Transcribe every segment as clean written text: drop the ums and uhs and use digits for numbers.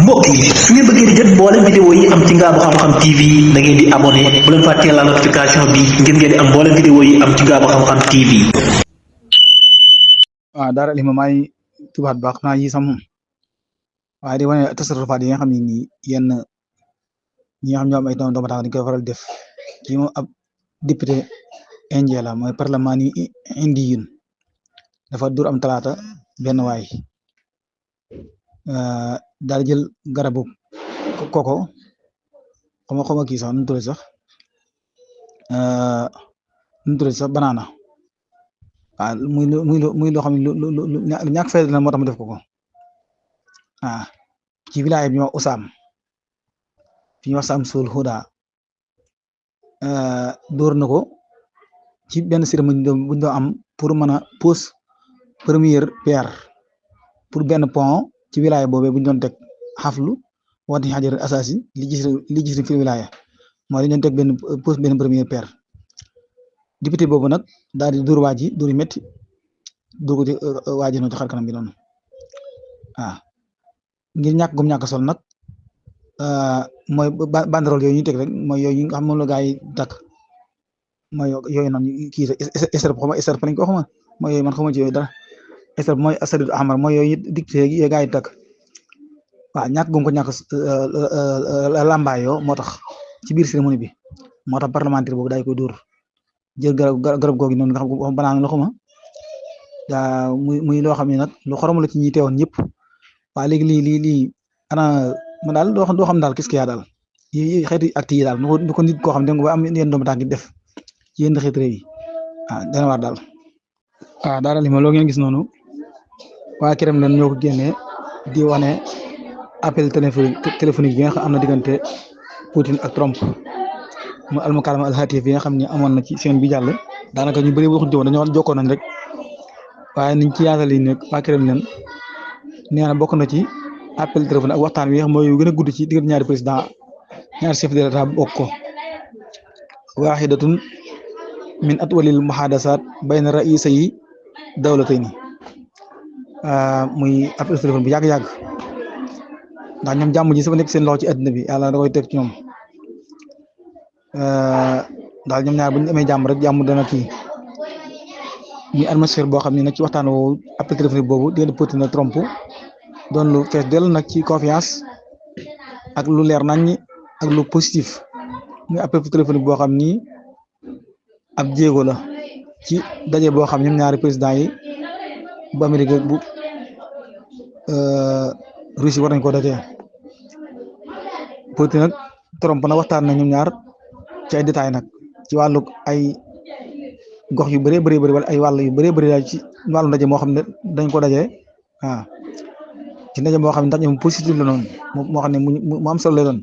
mbokk yi su ngeen bëggee di jot mboolem vidéo yi am ci Ngaabu Xam-Xam TV da ngeen di abonné bu leen fàttee la notification bi ngir ngeen di am mboolem vidéo yi am ci Ngaabu Xam-Xam TV. dara li ma may tubaat baax naa yi sam waaye di wane tasarrufaat yi nga xam ne nii yenn ñi nga xam ñoom ay doomu tax dañ koy faral def kii moom ab député indien la mooy parlement ni indien dafa dur am talaata benn waay daal jël garabu koko xama kii sax nu mu tudd sax banaana waaw muy loo xam ne lu ñàkk fayda la moo tax mu def ko ci wilaaya bi ñu wax Usaam fi ñu wax Sam Sul Huda dóor na ko ci benn cérémonie bu ñu doon am pour mën a pose première pierre pour benn pont ci wilaaya boobee bu ñu doon teg xaflu wati xajar asasi li gis fi wilaaya mooy dañu doon teg pose benn première pierre député boobu nag daal di dóor waa ji dóor yu métti dóor ko ci waa ji noonu ci xar kanam bi noonu ngir ñàkk gum ñàkk sol nag mooy banderole yooyu ñu teg rek mooy yooyu nga xam moom la gaa yi takk mooy yooyu noonu kii estar xama estar lañ ko xama mooy yooyu man xama ci yooyu dara estar mooy asadidu ahmar mooy yooyu dicté yi gaa yi takk waaw ñàkk gum ko ñàkk lambaayoo moo tax ci biir cérémonie bi moo tax parlementaire boobu daay koy dóor jël garab googu noonu nga xam banaan la xuma muy loo xam ne nag lu xorom la ci ñi teewoon ñëpp waaw léegi lii ana man daal doo xam daal qu'est-ce qu'il y a daal yi xeeti actes yi daal nu ko nit koo xam ne nga ba am yenn doomu tànk def ci yenn xeet réew yi dana war daal daal li ma loo ngeen gis noonu waa këram leen ñoo ko génnee di wane appel téléphonique bi nga xam am na diggante Poutine ak Trump mu almukalama alhatif bi nga xam ne amoon na ci seen bi jàll daanaka ñu bëri waxuñu woon dañoo jokkoon nañ rek waaye niñ ci yaatal yi nekk waa këram leen nee na bokk na ci appel téléphone ak waxtaan wi nga xam mooy gën a gudd ci diggante ñaari président ñaari chef de l'état bokk ko waaxidatun min atwalil muhadasat bayna raisay dawlatayni muy appel téléphone bu yàgg-yàgg ndax ñoom jàmm ji sama nekk seen loxo ci àddina bi yàlla da koy teg ci ñoom daal ñoom ñaar bu ñu amee jàmm rek jàmm dana kii muy atmosphère boo xam ne nag ci waxtaan woowu appel téléphonique boobu diggante Poutine ak Trump doon lu fees dell nag ci confiance ak lu leer nañ ak lu positif muy appel téléphonique boo xam ni ab jéego la ci daje boo xam ñoom ñaari président yi bu Amérique bu Russie war nañ ko dajee Poutine nag Trump nag waxtaan na ñoom ñaar ci ay détails nag ci wàllu ay gox yu bëree bëri wala ay wàll yu bëree bëri daal ci wàllu ndaje moo xam ne dañ ko dajee ci ndaje moo xam ne ndaje mu positif la noonu moo xam ne mu am solo la doon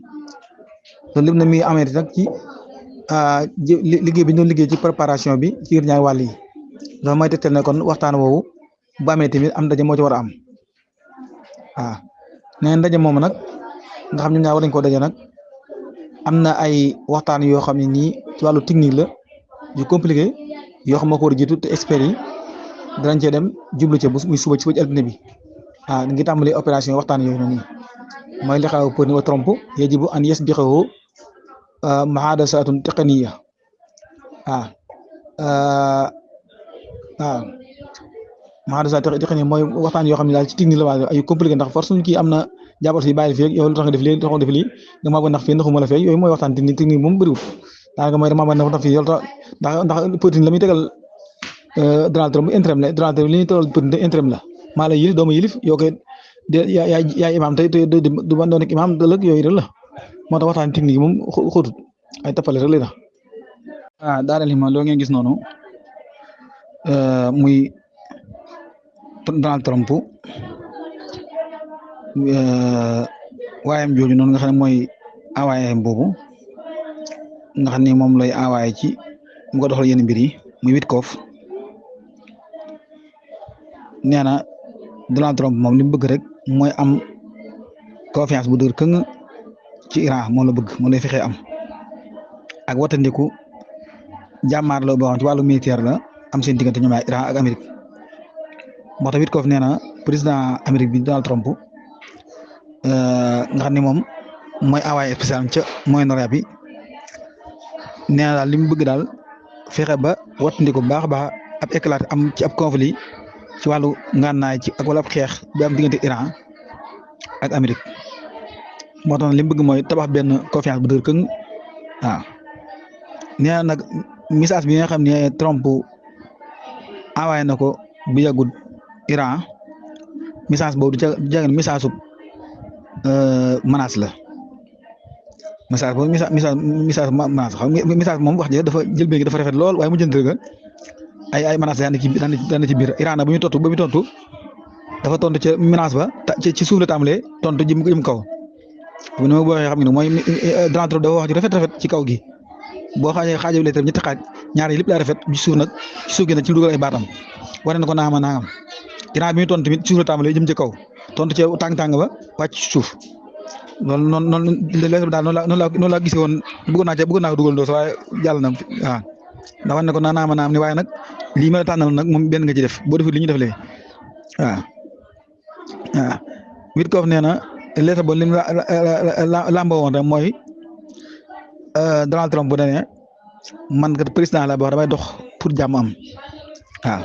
loolu lépp na mi amee nag ci liggéey bi ñu doon liggéey ci préparation bi ci biir ñaari wàll yi loolu mooy tegtal ne kon waxtaan woowu bu amee tamit am ndaje moo ci war a am nee ndaje moomu nag nga xam ne ñaar war nañ koo daje nag am na ay waxtaan yoo xam ne nii ci wàllu technique la yu compliqué yoo xam moo ko war a jiitu te experts yi danañ cee dem jublu ca muy suba ci adduna bi ngi tàmbali opération waxtaan yooyu noonu mooy li xew Poutine wa Trump yajibu an yasbiqahu muhadasatun taqniyya muhadasat taqniyya mooy waxtaan yoo xam ne daal ci technique la waaye ay compliqué ndax force suñu kii am na jàppal si bàyyi fii yow lu tax nga def lii taxaw def lii nga maa ko ndax fii ndaxuma la fee yooyu mooy waxtaan technique moom bëriwul daanaka mooy damaa ndax fii yow ndax Poutine la muy tegal Donald Trump intérêt la Donald Trump li ñuy tegal Poutine intérêt la maa la yilif doo ma yilif yow kay yaay imaam tey du man doon nekk imaam ëllëg yooyu rek la moo tax waxtaan technique moom xóotut ay tappale rek la daanaka ma loo ngeen gis noonu muy Donald Trump waayam jooju noonu nga xam ne mooy awaayam boobu nga xam ne moom lay awaaye ci mu ko doxal yenn mbir yi muy Witkoff nee na Donald Trump moom li mu bëgg rek mooy am confiance bu dëgër këng ci Iran moom la bëgg moom lay fexee am ak watandiku jàmmaar la boo xam ci wàllu militaire la am seen diggante ñoom Iran ak Amérique moo tax Witkoff nee na président Amérique bi Donald Trump nga xam ne moom mooy envoyé spécial ca Moyen-Orient bi nee na daal li mu bëgg daal fexe ba wattandiku bu baax a baax ab éclat am ci ab conflit ci wàllu ngànnaay ci ak wala ab xeex bi am diggante Iran ak Amérique moo tax li mu bëgg mooy tabax benn confiance bu dër këng waaw nee na nag message bi nga xam ne Trump envoyé na ko bu yàggul Iran message boobu du jàng message su menace la message boobu message menace xam nga message moom wax ji dafa jël béykat dafa rafet lool waaye mu jënd ga ay menaces daan na ci biir Iran ba muy tontu dafa tontu ca menace ba ci suuf la tàmbalee tontu jëm kaw bu ne ma boo waxee xam nga ne mooy Donald Trump dafa wax ji rafet ci kaw gi boo xaajee lettre ñetti xaaj ñaar yi lépp daa rafet ci suuf nag ci suuf gi nag ci lu dugal ay baatam wane na ko naangam Iran bi muy tontu tamit ci suuf la tàmbalee jëm ci kaw tontu ca tàng-tàng ba wàcc ci suuf loolu noonu lettre bi daal noonu laa gisee woon bëggoon naa ko dugal ndoo waaye jàll na waaw ndax wane na ko naam ni waaye nag lii ma la tànnal nag moom benn nga ci def boo defee li ñu def léegi waaw Witkoff nee na lettre ba lim lamboo woon rek mooy Donald Trump bu ne man kat président la boo damay dox pour jàmm am waaw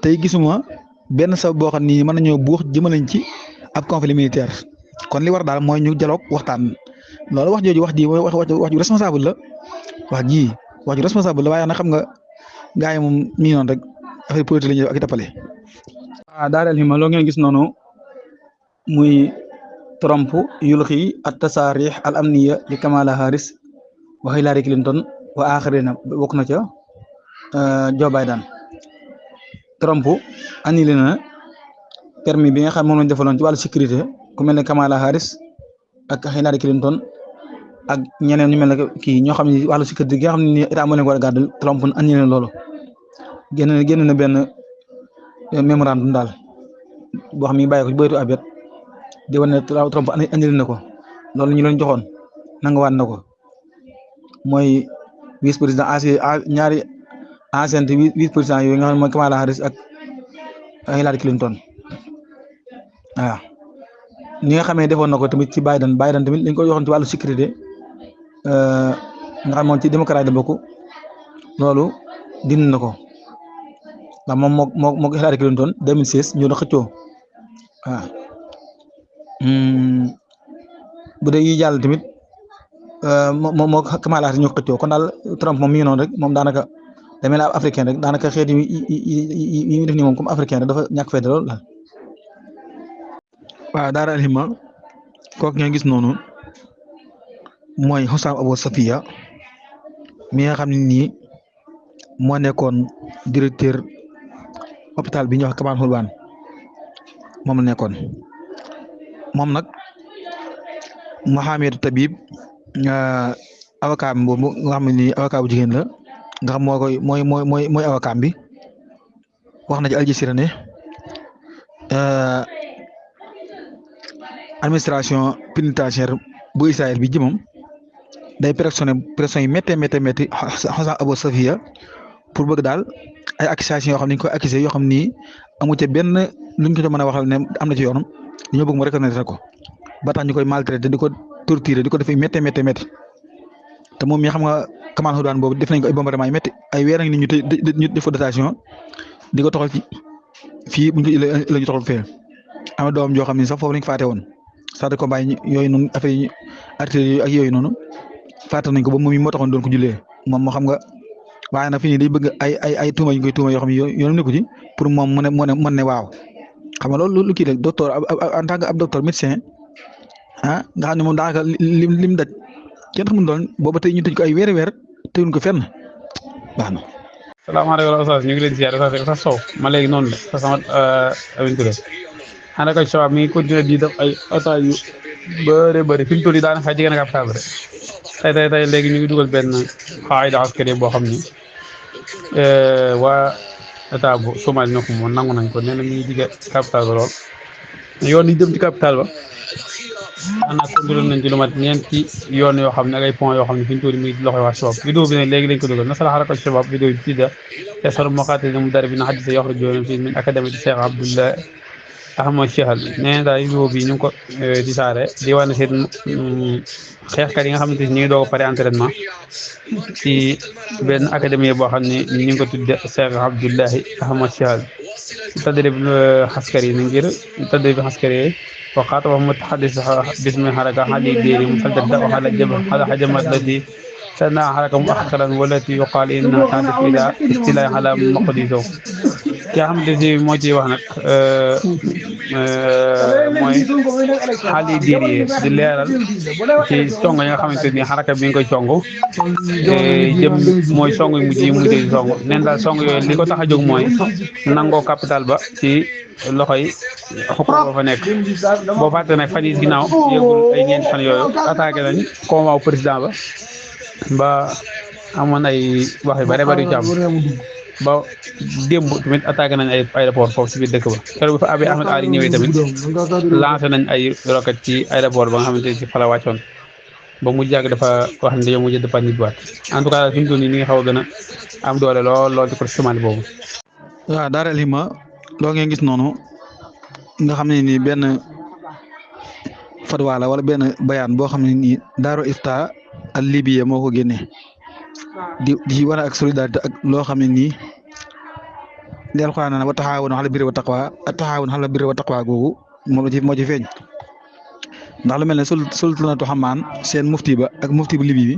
tey gisuma benn sabab boo xam ni mën nañoo buux jëmalañ ci ab conflit militaire kon li war daal mooy ñu dialogue waxtaan loolu wax jooju wax ji mooy wax ju responsable la wax ju responsable la waaye nag xam nga gars yi moom mi ngi noonu rek affaire politique la ñuy def ak i tappale. waaw daal ma loo ngeen gis noonu muy Trump yulxi at-tasaarix al amniya li Kamala Harris wa Hillary Clinton wa axirina bokk na ca Joe Biden. Trump annulé na permis bi nga xam moom lañ defaloon ci wàllu sécurité ku mel ne Kamala Harris ak Hillary Clinton ak ñeneen ñu mel ne kii ñoo xam ne wàllu sécurité gi nga xam ne état moo leen ko war a gàddul Trump annulé na loolu génn na benn mémorandum daal boo xam ne bàyyi ko ci boytu abet di wane ne Trump annulé na ko loolu ñu leen joxoon nanguwaat na ko mooy vice président ñaari ancien vice président yooyu nga xam ne mooy Kamala Harris ak Hillary Clinton waaw ñi nga xamee defoon na ko tamit ci Biden tamit dañ ko joxoon ci wàllu sécurité nga xam moom ci démocrate la bokk loolu dindi na ko ndax moom moo Hillary Clinton 2016 ñoo doon xëccoo waaw bu dee yi jàll tamit moo Kamala Harris ñoo xëccoo kon daal Trump moom mi ngi noonu rek moom daanaka damay la africain rek daanaka xeet yi def nii moom comme africain rek dafa ñàkk fayda lool daal. waaw daara alhima kooku ngeen gis noonu mooy Hossam Abu Safiya mi nga xam ne nii moo nekkoon directeur hôpital bi ñuy wax Kamal Hulwan moom la nekkoon moom nag Mohamed Tabib avocat bi boobu nga xam ne nii avocat bu jigéen la nga xam mooy avocat bi wax na ci Al Jazeera ne administration pénitentiaire bu Israël bi jëmam day pression yi métti Hossam Abu Safiya pour bëgg daal ay accusations yoo xam ne dañu koy accusé yoo xam ni amu ca benn luñ ko mën a waxal ne am na ci yoonam dañoo bëgg mu reconnaître ko ba tax ñu koy maltraité di ko torturer di ko def métti te moom mi xam nga Kamal Hulwan boobu def nañ ko ay bombardement yu métti ay weer ngi ni ñu def ko dotation di ko toxal ci fii buñ ko la ñu toxal fee am na doom joo xam ne sax foofu lañ ko faate woon sax de combat yooyu noonu affaire yi artillerie ak yooyu noonu faate nañ ko ba moom mi moo taxoon doon ko jullee moom moo xam nga waaye nag fii nii day bëgg ay tuuma yu koy tuuma yoo xam ne yoonam nekku ci pour moom mën ne waaw xam nga loolu lu kii rek docteur en tant que ab docteur médecin nga xam ne moom daanaka lim daj kenn xamul doon booba tey ñu tëj ko ay weer tëjuñ ko fenn baax na. salaamaaleykum Oustaz ñu ngi leen di ziar Oustaz Sow ma léegi noonu la sama Amine Touré xanaa ko Sow mi ngi continué di def ay attaques yu bëri fi mu toll nii daanaka jigéen ak ab table tey léegi ñu ngi dugal benn xaayida askari boo xam ni waa état bu Somalie ñoo ko moom nangu nañ ko nee na mi ngi jige capital ba lool yoon yi jëm ci capital ba xanaa contrôlé nañ ci lu mat ñeenti yoon yoo xam ne ak ay pont yoo xam ne fi ñu toll nii mi ngi loxoy waa Shabab vidéo bi nag léegi lañ ko dugal nasara xaraka Shabab vidéo bi ci da yasar muqatil mu dari bi na xadisa yoxru joon fi min académie Cheikh Abdullah Ahmad Cheikhal nee na daal vidéo bi ñu ngi ko di saare di wane seen xeexkat yi nga xamante ni ñu ngi doog a pare entraînement ci benn académie boo xam ne ñu ngi ko tudde Cheikh Abdullahi Ahmad Cheikhal تدريب عسكري نجير تدريب عسكري وقات ومتحدث باسم حركة حالي ديري مسدد وحال الجبهة هذا حجم التي سنة حركة مؤخرا والتي يقال إنها تهدف إلى استيلاء على مقدسه ki nga xamante si moo ciy wax nag mooy xaali diir yi di leeral ci song yi nga xamante ni xaraka bi nga koy song jëm mooy song yu mujj yi mujj di song neen daal song yooyu li ko tax a jóg mooy nangoo capital ba ci loxo yi xukuma ba fa nekk boo fàtte nag fan yi ginnaaw yëgul ay ñeenti fan yooyu attaqué nañ convoi président ba amoon ay wax yu bare bari yu ci am ba démb tamit attaqué nañ ay aéroport foofu si biir dëkk ba keroog bi fa Abiy Ahmed Ali ñëwee tamit lancé nañ ay roquette ci aéroport ba nga xamante ne si fa la wàccoon ba mu jàgg dafa wax ne dañoo mujj dafa nit waat en tout cas fi mu toll nii ni nga xaw a gën a am doole lool ci côté Somalie boobu. waaw Daara Alhimma loo ngeen gis noonu nga xam ne nii benn fatwa la wala benn bayaan boo xam ne nii Daaru Ifta al Libye moo ko génnee di wane ak solidarité ak loo xam ne nii li Alxuraan na wa taxaawunu alal birri wa taqwa taxaawunu alal birri wa taqwa googu moo ci feeñ ndax lu mel ne sultanatu Xamaan seen mufti ba ak mufti bu Libye bi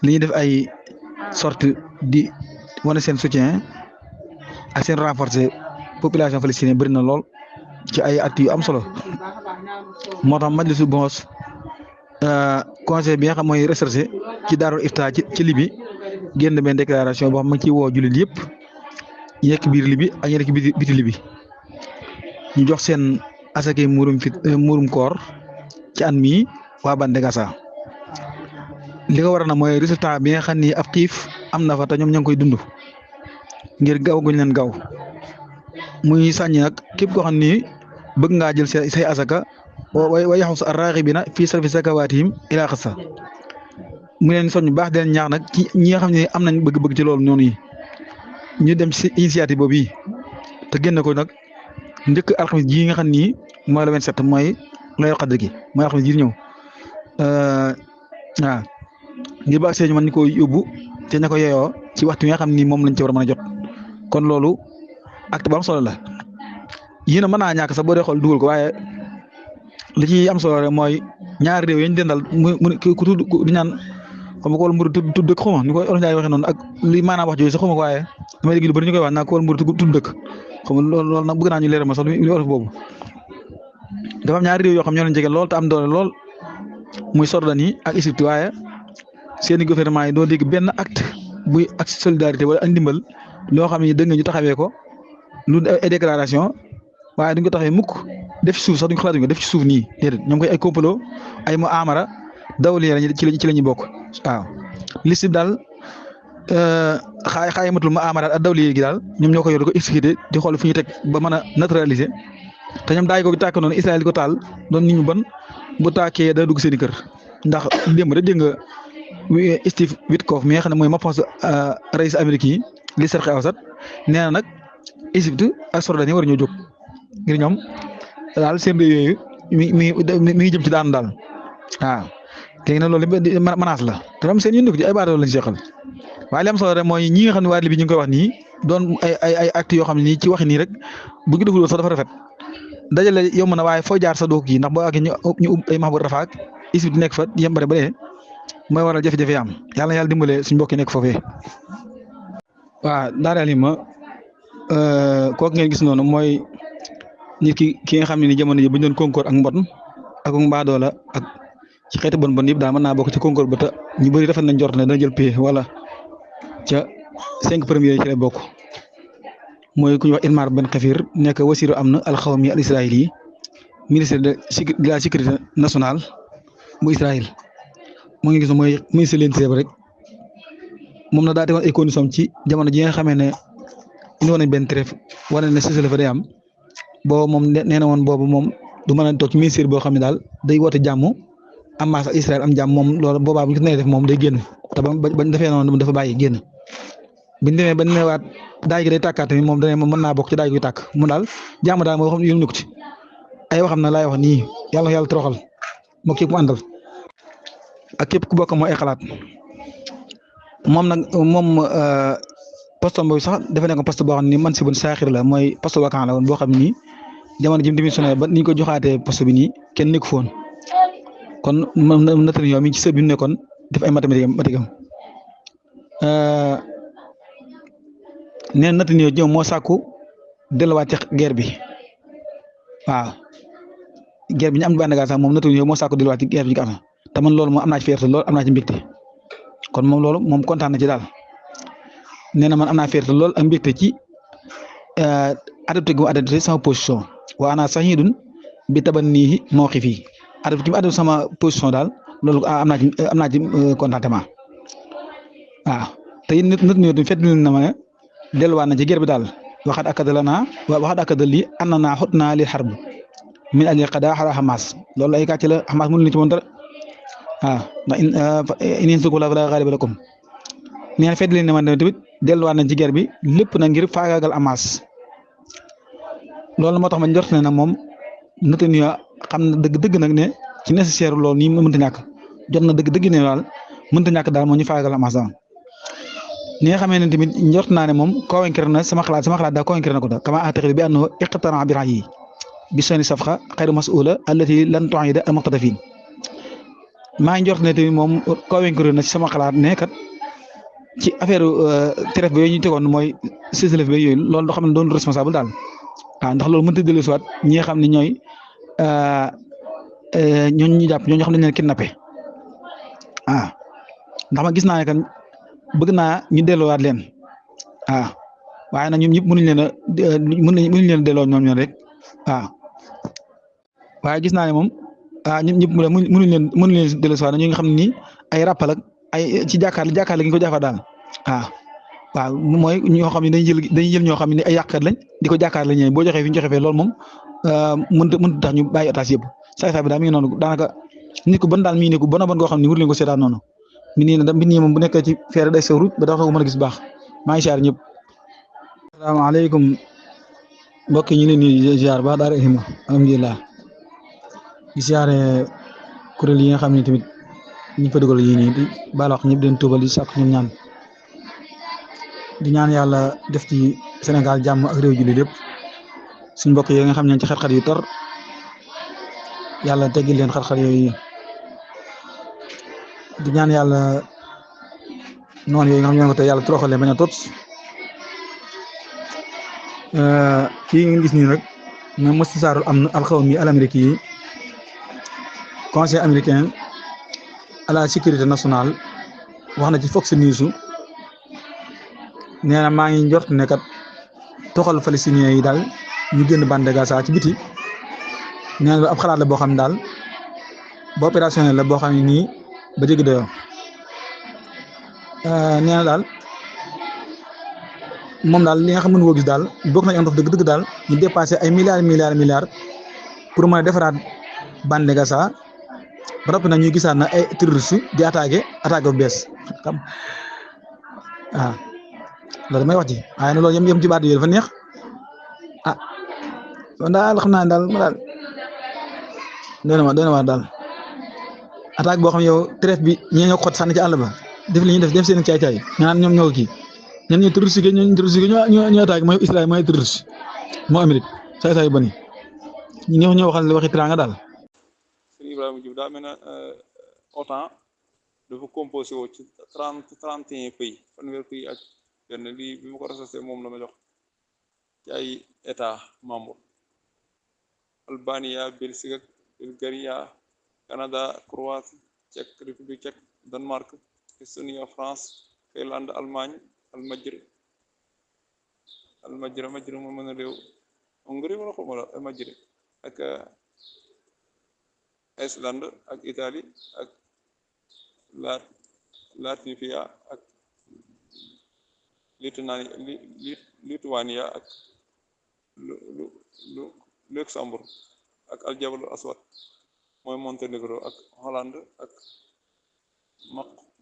li ñuy def ay sorte di wane seen soutien ak seen renforcer population palestinienne bëri na lool ci ay actes yu am solo moo tax majlisu boos conseil bi nga xam mooy recherche ci Daarul Ifta ci Libye génn benn déclaration boo xam ne ci woo jullit yëpp ñu nekk biir Libye ak ñu nekk biti Libye ñu jox seen asakay muurum koor ci an mi waa bande Gaza li ko waral na mooy résultat bi nga xam ni ab xiif am na fa te ñoom ñoo ngi koy dund ngir gaw guñ leen gaw muy sàññi nag képp koo xam ni bëgg ngaa jël say asaka wa yaxus ar-raaxibiina fii sarfi zakawaatihim ilaa xassa mu leen soññ baax di leen ñaax nag ci ñi nga xam ne am nañ bëgg-bëgg ci loolu noonu yi ñu dem ci initiative boobu yi te génn ko nag njëkk alxamis ji nga xam ni mooy le 27 mooy laylatul qadr gi mooy alxamis ji ñëw waaw ngir ba ak ñu mën ñu ko yóbbu te ña ko yeyoo ci waxtu yi nga xam ni moom lañ ci war a mën a jot kon loolu acte bu am solo la yéen a mën naa ñàkk sax boo dee xool dugal ko waaye li ci am solo rek mooy ñaari réew yi ñu dendal mu ku tudd di ñaan xam nga ko wala mburu tudd dëkk xuma ni ko olof Njaay waxee noonu ak li maanaam wax jooju sax xuma ko waaye damay dégg lu bëri ñu koy wax naa ko wala mburu tudd dëkk xam nga loolu nag bëgg naa ñu leeral ma sax lu olof boobu dafa am ñaari réew yoo xam ñoo leen jege lool te am doole lool muy Jordanie ak Égypte waaye seeni gouvernement yi doo dégg benn acte buy acte solidarité wala ak ndimbal loo xam ne dëgg nga ñu taxawee ko lu ay déclaration waaye duñ ko taxawee mukk def ci suuf sax duñ ko xalaat def ci suuf nii déedéet ñoom koy ay complot ay mu amara dawli ci la ñuy bokk waaw liste bi daal xaay matul mu amara ak dawli gi daal ñoom ñoo ko yor di ko exécuté di xool fu ñu teg ba mën a naturaliser te ñoom daay ko tàkk noonu Israël di ko taal doon nit ñu bon bu tàkkee dana dugg seen i kër ndax démb rek dégg nga Steve Witkoff mi nga xam ne mooy mapos rais Amérique yi li Sharqi Awsat nee na nag Égypte ak Jordanie war ñoo jóg ngir ñoom daal seen réew yooyu mi ngi jëm ci daan daal waaw léegi nag loolu menace la te am seen yëngu ci ay baatoo lañ seqal waaye li am solo rek mooy ñi nga xam ne waa Libye ñu ngi koy wax nii doon ay actes yoo xam ne nii ci waxi nii rek bu ñu deful sax dafa rafet dajale yomb na waaye foo jaar sa doog yi ndax boo àggee ñu ay Mahmoud Rafa ak Égypte nekk fa yembare ba dee mooy waral jafe-jafe am yàlla na yàlla dimbale suñu mbokk yi nekk foofee. waaw Daara Alhimma kooku ngeen gis noonu mooy nit ki nga xam ne ni jamono ji bu ñu doon concours ak mbon ak mbaadoola ak ci xeeti bon yëpp daal mën naa bokk ci concours ba te ñu bëri rafet nañ jort ne dana jël paie wala ca 5 premiers ci la bokk mooy ku ñuy wax Ilmar Ben Khafir nekk wasiiru amn al-xawmi al-israëli ministre de la sécurité nationale bu Israël moo ngi gis mooy ministre de l'intérieur rek moom na daa tegoon ay conditions ci jamono ji nga xamee ne indi woon nañ benn trêve wane ne cessez-le-feu day am boobu moom nee na woon boobu moom du mën a toog ci ministère boo xam ne daal day woote jàmm Hamas ak Israël am jàmm moom loolu boobaa bu ñu ko nee def moom day génn te bañ defee noonu dafa bàyyi génn biñ demee ba newaat daay gi day tàkkaat tamit moom dane moom mën naa bokk ci daay gi tàkk mu daal jàmm daal moo xam ne yëngu ko ci ay waxam na laay wax nii yàlla toroxal moo képp mu àndal ak képp ku bokk moo ay xalaat moom nag poste boobu sax dafa nekk poste boo xam ne man si bun saaxir la mooy poste vacant la woon boo xam ne nii jamono ji mu démissionné ba ni ñu ko joxaatee poste bi nii kenn nekku foon kon moom nattan yow mi ci sëb bi mu nekkoon def ay mathématique am nee nattan yow ñoom moo sàkku delluwaat ci guerre bi waaw guerre bi ñu am bànn gaa sax moom nattan yow moo sàkku delluwaat ci guerre bi ñu ko am te man loolu moom am naa ci fierté lool am naa ci mbégte kon moom loolu moom kontaan na ci daal nee na man am naa fierté lool ak mbégte ci adopté gu adopté sama position wa ana sahidun bi tabannihi mawqifi adopté gi mu adopté sama position daal loolu am naa ci contentement waaw te it nit ñi fet na ma ne delluwaat na ci guerre bi daal waxaat akada li anna naa xot naa li xarb min ajli qadaa ala Hamas loolu ay kàcc la Hamas mënuñu ci woon dara waaw ndax in yansurkum llaahu falaa ghaaliba lakum nee na fet leen ne man tamit delluwaat nañ ci guerre bi lépp na ngir faagaagal Hamas loolu moo tax ma njort ne nag moom Netanyahu xam na dëgg nag ne ci nécessaire loolu nii mënta ñàkk jot na dëgg ne daal mënta ñàkk daal moo ñu faagaagal Hamas daal ni nga xamee ne tamit njort naa ne moom convaincre na sama xalaat daal convaincre na ko daal kama a'taqidu bi annahu iqtana'a bi ra'yihi bi soni safqa xayru mas'ula allati lan tu'ida al-muqtadifin maa ngi njort ne tamit moom convaincre na ci sama xalaat ne kat ci affaire trêve bi yooyu ñu tegoon mooy cessez-le-feu bi yooyu loolu doo xam ne doon responsable daal waaw ndax loolu mënut a dellu si waat ñi nga xam ne ñooy ñooñu ñu jàpp ñooñu xam ne dañu leen kidnappé ndax ma gis naa ne kan bëgg naa ñu delloowaat leen waaye nag ñoom ñëpp mënuñ leen a delloo ñoom rek waaye gis naa ne moom ñoom ñëpp mënuñ leen delloo si waat ñi nga xam ne nii ay rappal ak ay ci jàkkaarloo gi ñu ko jàppal daal waaw mooy ñoo xam ne dañuy jël ñoo xam ne ay yàqkat lañ di ko jàkkaarloo ñëwee boo joxee fi ñu joxe fee loolu moom mënut tax ñu bàyyi otage yëpp saay bi daal mi ngi noonu daanaka nit ku bon daal mi ngi ne ku bon a bon goo xam ne wur leen ko seetaan noonu mi nii moom bu nekkee ci feere day sew ruuj ba tax na ko mën a gis baax maa ngi siyaar ñëpp. asalaamaaleykum mbokk yi ñu leen di ziar baax daal rahima alhamdulilah di siyaare kuréel yi nga xam ne tamit ñu fa dugal yii nii di baal wax ñëpp den tuubal di sàkk ñoom ñaan di ñaan yàlla def ci Sénégal jàmm ak réew jullit yëpp suñ mbokk yi nga xam ne ci xat-xat yu tor yàlla teggil leen xat-xat yooyu di ñaan yàlla noonu yooyu nga xam ne ñoo ko te yàlla toroxal leen bañ a tot kii ngeen gis nii nag mooy mustasaarul am alxawmi al amérique yi conseil américain à la sécurité nationale wax na ci Fox News nee na maa ngi njort ne kat toxal palestiniens yi daal ñu génn bande de Gaza ci biti nee na ab xalaat la boo xam ne daal ba opérationnel la boo xam ne nii ba jéggi doyoo nee na daal moom daal li nga xam ne koo gis daal bokk nañ am dof dëgg daal ñu dépassé ay milliards pour mën a defaraat bande de Gaza ba noppi nag ñuy gisaat na ay terroristes di attaqué bu bees xam loolu damay wax ci waaye nag loolu yem ci baat yooyu dafa neex kon daal xam naa ne daal ma daal doy na waar daal attaque boo xam ne yow trêve bi ñee ñoo ko xot sànni ci àll ba def li ñuy def seen caay-caay nga naan ñoom ñoo ko kii ñenn ñi terroriste ñoo attaque mooy Israël mooy terroriste moo Amérique saay yu bani ñoo waxal waxi teraanga daal. Sëriñ Ibrahima Diouf daa mel ne OTAN dafa composé woo ci 31 pays fanweer pays ak benn lii bi ma ko recensé moom la ma jox ci ay état membre Albania Belgique ak Bulgarie Canada Croatie Tchèque République tchèque Danemark Estonie France Finlande Allemagne Almajri moo mën a réew Hongrie wala xawma la Almajri ak Islande ak Italie ak Latvia ak Lituania ak Luxembourg ak Aljabal Aswad mooy Monténégro ak Hollande ak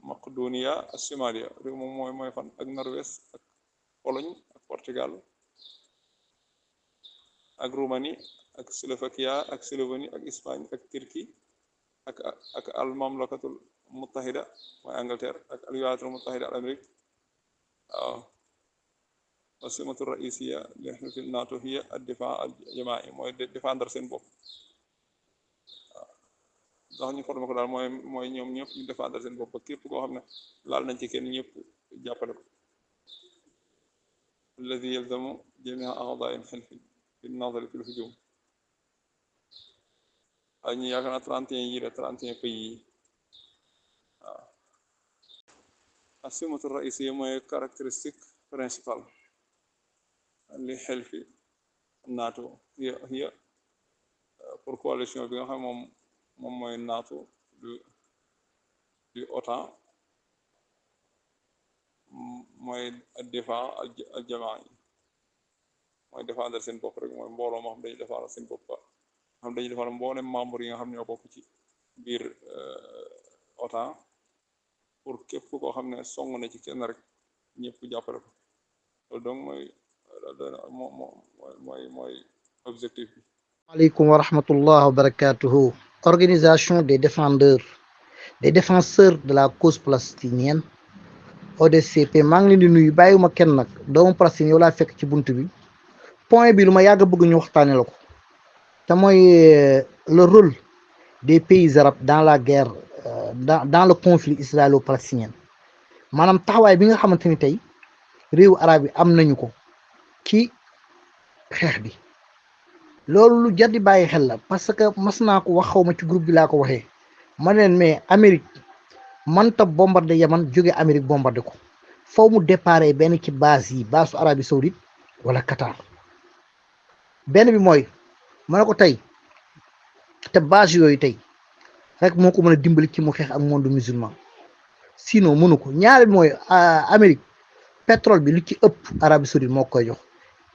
Macedonia ak Somalia réew moom mooy fan ak Norvège ak Pologne ak Portugal ak Roumanie ak Slovaquia ak Slovénie ak Espagne ak Turquie ak al mamlakatul muttahida mooy Angleterre ak al wilayatul muttahida al Amérique waaw asimatu raisiya li xilfi NATO hiya ad difaa al jamaai mooy défendre seen bopp ndax ñu formé ko daal mooy ñoom ñëpp ñu défendre seen bopp képp koo xam ne laal nañ ci kenn ñëpp jàppale ko alladi yalzamu jamia a'daa'i al-hilfi fi an-nazari fi al-hujum ak ñu yaakaar naa 31 yi la 31 pays yi waaw asimatu raisiya mooy caractéristique principale li xilfi NATO hiya pour coalition bi nga xam moom mooy NATO du OTAN mooy défend al jamaa yi mooy défendre seen bopp rek mooy mbooloo moo xam dañuy défendre seen bopp xam dañuy défendre mboolem membre yi nga xam ñoo bokk ci biir OTAN pour képp koo xam ne song na ci kenn rek ñëpp jàppale ko loolu donc mooy objectif bi. Aleykum wa rahmatullah wa barakatuhu. Organisation des défenseurs de la cause palestinienne ODCP maa ngi leen di nuyu bàyyiwuma kenn nag doomu Palestine yow laa fekk ci bunt bi point bi lu ma yàgg bëgg ñu waxtaane la ko te mooy le rôle des pays arabes dans la guerre dans le conflit israélo-palestinien maanaam taxawaay bi nga xamante ni tey réewu arab yi am nañu ko ci xeex bi loolu lu jar di bàyyi xel la parce que mas naa ko wax xaw ma ci groupe bi laa ko waxee ma leen mais Amérique mënta bombardé Yaman jóge Amérique bombardé ko foo mu déparé benn ci base yi base su Arabie Saoudite wala Qatar benn bi mooy ma ne ko tey te base yooyu tey rek moo ko mën a dimbali ci mu xeex ak monde musulman sinon mënu ko ñaari bi mooy Amérique pétrole bi lu ci ëpp Arabie Saoudite moo koy jox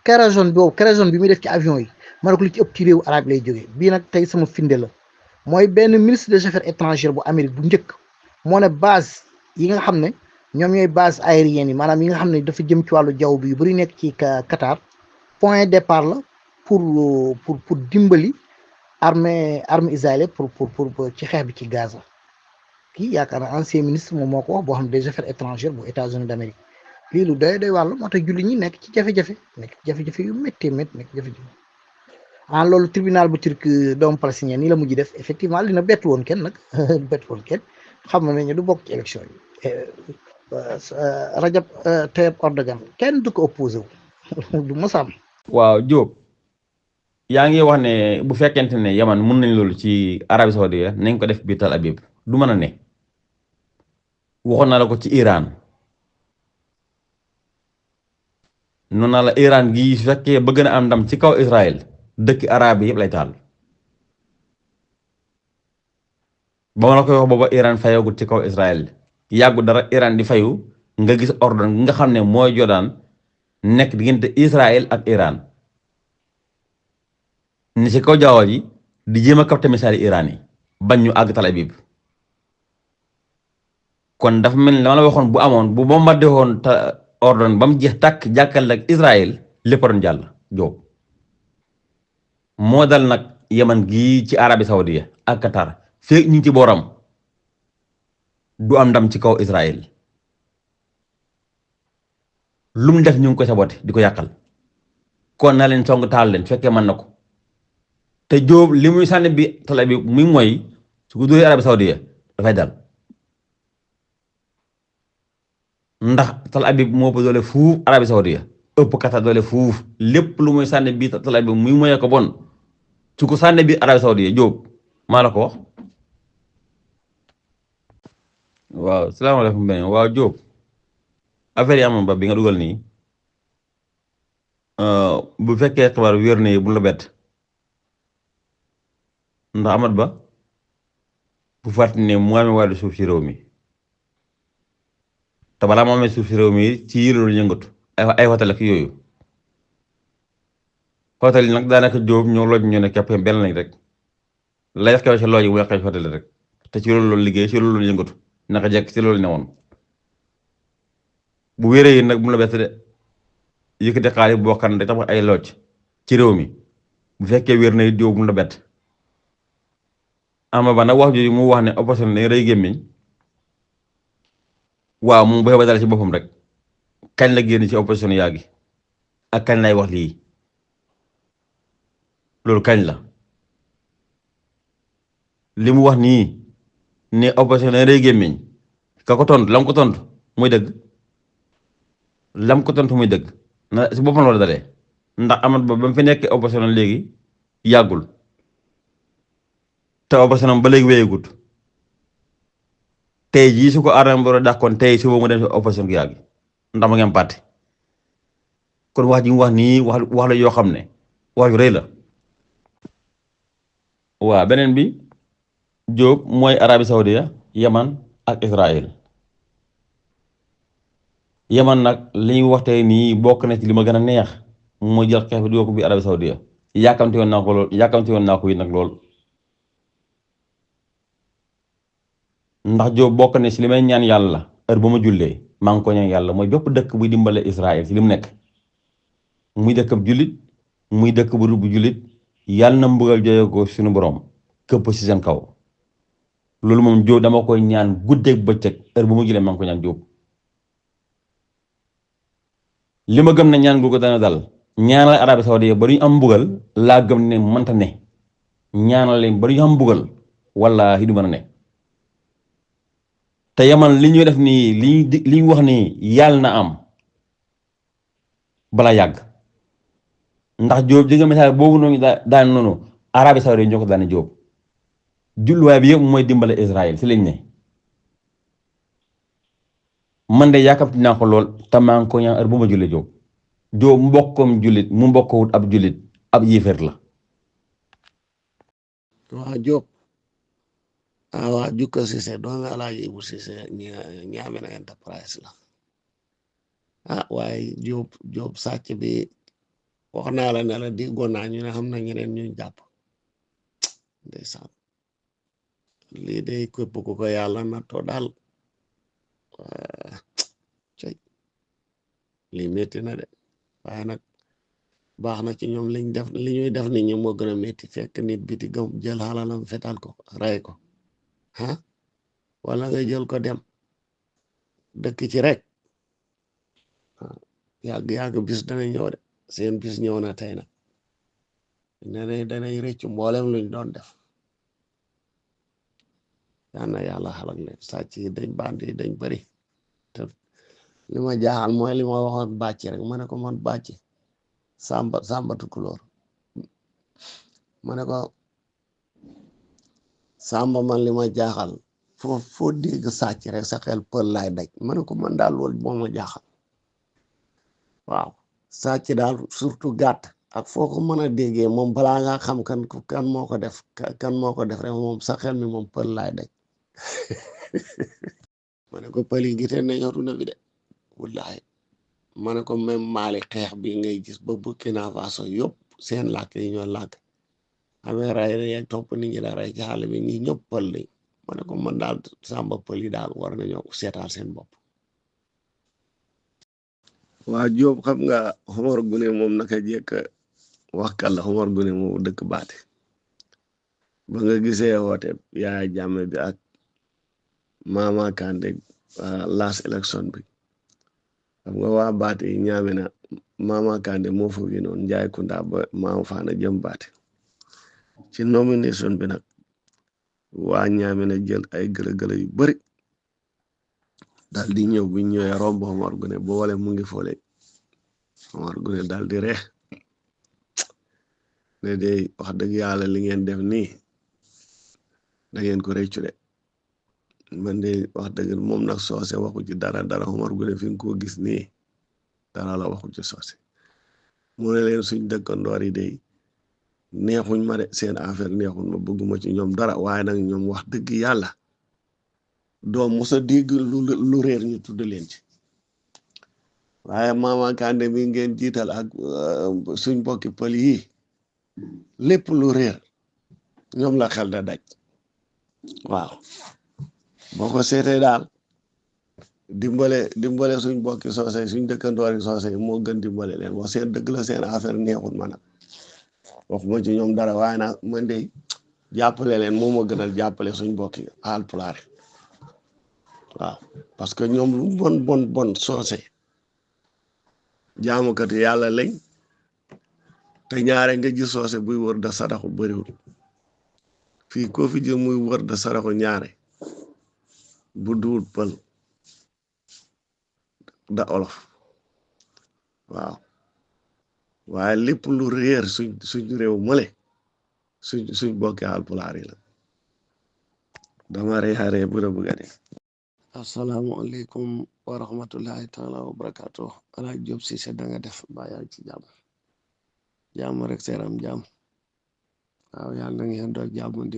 kérosène bi muy def ci avion yi ma ne ko lu ci ëpp ci réewu arabe lay jógee bii nag tey sama finde la mooy benn ministre des affaires étrangères bu Amérique bu njëkk moo ne base yi nga xam ne ñoom ñooy base aérienne yi maanaam yi nga xam ne dafa jëm ci wàllu jaww bi yu bari nekk ci Qatar point départ la pour dimbali armée israélienne pour ci xeex bi ci Gaza kii yaakaar na ancien ministre moom moo ko wax boo xam ne des affaires étrangères bu États-Unis d'Amérique lii lu doy wàll moo tax julli ñi nekk ci jafe-jafe yu métti nekk jafe-jafe loolu tribunal bu turc doomu palestinien nii la mujj def effectivement li na bettu woon kenn nag bettu woon kenn xam nañu du bokk ci élection yi Rajab Tayyip Erdogan kenn du ko opposé wu du mosam. waaw Diop yaa ngi wax ne bu fekkente ne Yaman mun nañ loolu ci Arabie Saoudite nañ ko def biir Tel Aviv du mën a ne waxoon naa la ko ci Iran noonu naa la Iran gii su fekkee bëgg na am ndam ci kaw Israël dëkk arab yi yëpp lay taal ba ma la koy wax booba Iran fayagut ci kaw Israël yàggu dara Iran di fayu nga gis ordre nga xam ne mooy Jordan nekk diggante Israël ak Iran ni ci kaw jaawal ji di jéem a capter missile Iran yi bañ ñu àgg Tel Aviv kon dafa mel ni dama la waxoon bu amoon bu bombardé woon ordre ba mu jeex tàkk jàkkal ak Israël lépp doon jàll Jóob moo dal nag Yaman gii ci Arabie Saoudite ak Qatar feeg ñu ngi ci booram du am ndam ci kaw Israël lu mu def ñu ngi ko saboté di ko yàqal kon na leen song taal leen fekkee mën na ko te Jóob li muy sànni bi Tel Aviv muy mooy su ko dóoree Arabie Saoudite dafay dal ndax Tel Aviv moo ëpp doole fuuf Arabie Saoudite ëpp Qatar doole fuuf lépp lu muy sànni bi Tel Aviv muy moyee ko bon su ko sànni bi Arabie Saoudite Jóob maa la ko wax waaw salaamaaleykum beneen waaw Jóob affaire yi amoon ba bi nga dugal nii bu fekkee xibaar wér na bu la bett ndax Amat Ba bu fàttali ne mu amee wàllu suuf ci réew mi te balaa moo amee suuf ci réew mi ci yële lu yëngatu ay hôtel ak yooyu hôtel yi nag daanaka Jóob ñoo loj ñoo ne képp benn lañ rek lay xew ci loj yi muy xew ci hôtel rek te ci loolu liggéey ci loolu yëngatu naka jekk ci loolu ne woon bu wéree yi nag bu mu la bett de yëkkati xaalis boo xam ne day tabax ay loj ci réew mi bu fekkee wér na Jóob mu la bett ama ba nag wax ji mu wax ne opposition ne rëy gémmiñ waaw moom bu ba dal ci boppam rek kañ la génn ci opposition yaa gi ak kañ lay wax lii loolu kañ la li mu wax nii ne opposition ne rëy gémmiñ ka ko tontu lam ko tontu muy dëgg lam ko tontu muy dëgg na si boppam la dalee ndax amat ba mu fi nekk opposition léegi yàggul te opposition ba léegi wéyegut tey jii su ko Adama Barrow dàqoon tey suba mu dem si opposition gi yàgg ndax ma ngeen parti kon wax ji mu wax nii wax la yoo xam ne wax yu rëy la waaw beneen bi Jóob mooy Arabie Saoudia Yaman ak Israël Yaman nag li ñuy wax tey nii bokk na ci li ma gën a neex mooy jël xeex bi di ko bi Arabie Saoudia yàkkamti woon naa ko lool yàkkamti woon naa ko yi nag lool ndax Jóob bokk na ci li may ñaan yàlla heure ba ma jullee maa ngi ko ñaan yàlla mooy bépp dëkk buy dimbale Israël ci li mu nekk muy dëkk bu jullit muy dëkk bu jullit yàlla na mbugal joye ko suñu borom këpp ci seen kaw loolu moom Jóob dama koy ñaan guddeeg bëccëg heure bu ma jullee maa ngi ko ñaan Jóob li ma gëm ne ñaan gu ko dana dal ñaanal Arabie Saoudite ba ñu am mbugal laa gëm ne mënta ne ñaanal leen ba ñu am mbugal wala du mën a ne te Yaman li ñuy def nii li ñu wax nii yàlla na am bala yàgg ndax Jóob ji nga message boobu noonu daan noonu Arabie Saoudite ñoo ko daane Jóob julluwaay bi yëpp mooy dimbale Israël si lañ ne man de yàkkamti naa ko lool te maa ngi ko ñaan heure bu ma jullee Jóob mbokkom jullit mu mbokkowut ab jullit ab yéeféer la waa Jóob waa Jukka Cissé doomi Alaaji Ibu Cissé Ñaame na Enterprise la waaye Jóob sàcc bi wax naa la ne la diggoon naa ñu ne xam na ñeneen ñu jàpp ndeysaan lii day képp ku ko yàlla nattoo daal cay lii métti na de waaye nag baax na ci ñoom li ñuy def nit ñi moo gën a métti fekk nit biti gëm jël xalalam fetal ko rey ko wala nga jël ko dem dëkk ci rek yàgg bis dana ñëw de seen bis ñëw na tey nag ne danay rëccu mboolem luñ doon def yal na yàlla xalak leen sàcc yi dañ bandi yi dañ bëri te li ma jaaxal mooy li ma waxoon bàcc rek ma ne ko man bàcc Samba Tukulóor ma ne ko Samba man li ma jaaxal foo dégg sàcc rek sa xel pël laay daj ma ne ko man daal loolu moo ma jaaxal waaw sàcc daal surtout gàtt ak foo ko mën a déggee moom balaa nga xam kan moo ko def rek moom sa xel mi moom pël laay daj ma ne ko pël yi gite na ñoru na bi de wallahi ma ne ko même Mali xeex bi ngay gis ba Burkina Faso yëpp seen làkk yi ñoo làkk amee ray yeeg topp nit ñi la rey ci xale bi ñi ñëpp pël lañ ma ne ko man daal Samba pël yi daal war nañoo seetaal seen bopp waa Jóob xam nga Omar Gune moom naka jekk waxkat la Omar Gune moom dëkk baate ba nga gisee woote Yaaya Jammeh bi ak Mama Kandeh last election bi xam nga waa baate yi ñaame na Mama Kandeh moo fa wi noonu Njaay Kunda ba Maam Faana jëm baate ci nomination bi nag waa ñaame na jël ay gëlë-gëlë yu bari daal di ñëw bu ñëwee romb Omar Gune boole mu ngi foole Omar Gune daal di reex ne de wax dëgg yàlla li ngeen def nii da ngeen ko réccu de man de wax dëgg moom nag soose waxu ci dara Omar Gune fi nga ko gis nii dara la waxu ci soose mu ne leen suñ dëkkandoor yi de neexuñ ma de seen affaire neexuñ ma bëgguma ci ñoom dara waaye nag ñoom wax dëgg yàlla doom musa dégg lu réer ñu tudd leen ci waaye Mama Kandeh mi ngeen jiital ak suñ bokki pël yi lépp lu réer ñoom la xel da daj waaw boo ko seetee daal dimbale suñ bokki soose suñ dëkkandoori soose moo gën dimbale leen wax seen dëgg la seen affaire neexut ma nag waxuma ci ñoom dara waaye nag man de jàppale leen moo ma gënal jàppale suñ bokki Haalpulaar waaw parce que ñoom lu bon soose jaamukat yàlla lañ te ñaare nga gis soose buy wër da sadaxu bëriwul fii koo fi jël muy wër da sadaxu ñaare bu duwul pël da olof waaw waaye lépp lu réer suñ réew mële suñ bokki Haalpulaar yi la dama rey xaree bu bëgg a dee. Asalaamaaleykum wa rahmatullahi taala wa barakaatu Alaaji Jóob Siise da nga def ba yaa ci jàmm rek seeram jàmm waaw yàlla na ngeen doon jàmm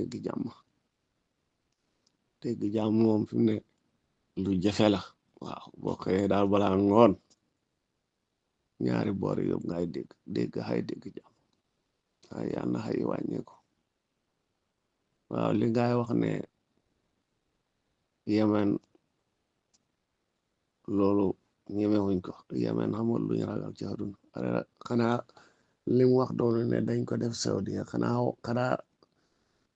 dégg jàmm moom fi mu ne lu jafe la waaw boo xëyee daal balaa ngoon ñaari boor yëpp ngay dégg jàmm waaye yàlla na xëy wàññeeku waaw li ngay wax ne Yemen loolu ñemewuñ ko Yemen xamul luñ ragal ci àdduna xanaa lim wax doonu ne dañ ko def Saudiya xanaa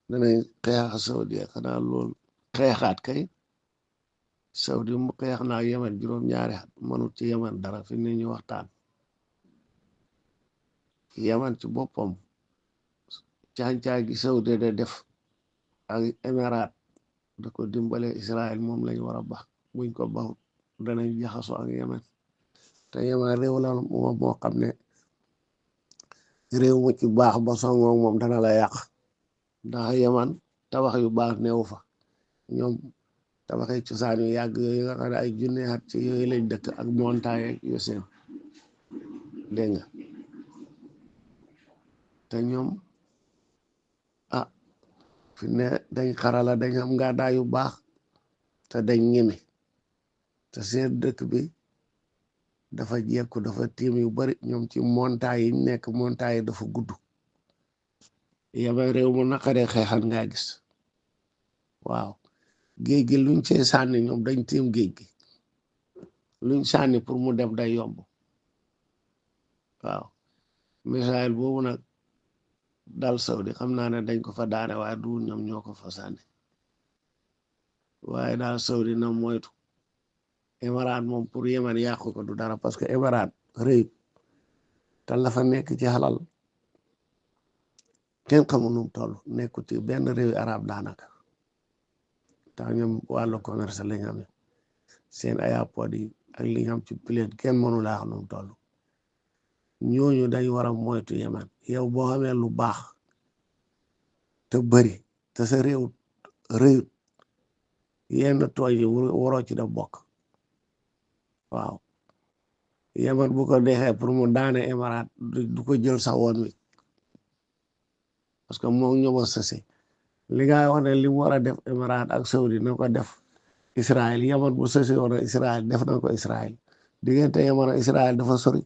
danañ xeex Saudiya xanaa loolu xeexaat kay Saudi mu xeex naa Yemen juróom-ñaari at mënut ci Yemen dara fi ne ñu waxtaan Yemen ci boppam caañ-caañ gi Saudi de def ak Émirats da ko dimbale Israël moom lañ war a bax buñ ko baxut danañ jaxasoo ak Yemen te Yemen réew la moo xam ne réew mu ci baax ba songoo moom dana la yàq ndax Yemen tabax yu baax neewu fa ñoom tabaxi cosaan yu yàgg yooyu nga xam ne ay junne at ci yooyu lañ dëkk ak montagne yu seen dégg nga te ñoom fi ne dañ xarala dañ am ngànnaay yu baax te dañ ñeme te seen dëkk bi dafa jekku dafa tiim yu bari ñoom ci montagne yi nekk montagne yi dafa gudd Yemen réew mu naqaree xeexal nga gis waaw géej gi luñ cee sànni ñoom dañ tiim géej gi luñ sànni pour mu dem day yomb waaw misaal boobu nag dal Saudi xam naa ne dañ ko fa daane waaye du ñoom ñoo ko fa sànni waaye daal Saudi na moytu Émirats moom pour Yemen yàqu ko du dara parce que Émirats rëy te la fa nekk ci xalal kenn xamul nu mu toll nekku ci benn réewi arab daanaka tax ñoom wàllu commerce lañ am seen aéroport yi ak li ñu am ci pilote kenn mënu laa xam nu mu toll ñooñu dañ war a moytu Yemen yow boo xamee lu baax te bëri te sa réew rëyut yenn tooñ yi waroo ci da bokk waaw Yemen bu ko neexee pour mu daane Émirats du ko jël sax woon wi parce que moom ñoo sëse li nga wax ne li mu war a def Émirats ak Saudi na ko def Israël Yemen bu sëse woon a Israël def na ko Israël diggante Yemen ak Israël dafa sori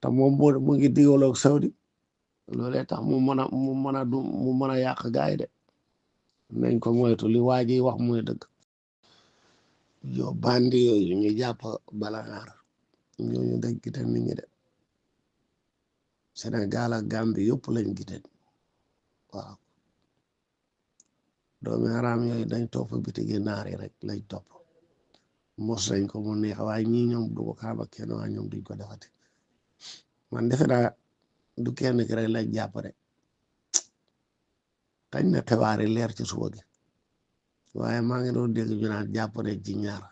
te moom mu ngi digaloog Saudi loolee tax mu mën a yàq gaay de nañ ko moytu li waa ji wax muy dëgg yow bandi yooyu ñu jàpp Balanaar ñooñu dañ gite nit ñi de Sénégal ak Gambie yëpp lañ gite waaw doomi haram yooyu dañ topp bitigi naar yi rek lañ topp mos nañ ko mu neex waaye ñii ñoom du ko kaaba kenn waaye ñoom duñ ko defati man defe naa du kenn ki rek lañ jàpp de kañ na xibaar yi leer ci suba gi waaye maa ngi doon dégg ñu naan jàpp ne ci ñaar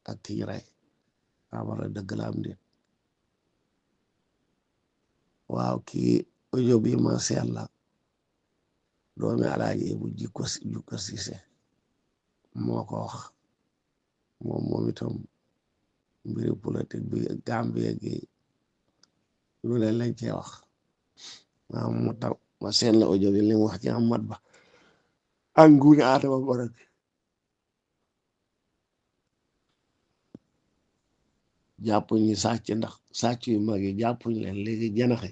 ak ki ñu rey xamara dëgg la am déet waaw kii audio bi ma seet la doomi Alaaji bu jikko Siise moo ko wax moom itam mbiri politique bi Gambie gi lu leen lañ cee wax waaw mu taw ma seet la audio bi li mu wax ci Amat Ba ak nguñu Adama Barrow jàppuñ ñi sàcc ndax sàcc yu mag yi jàppuñ leen léegi janaxe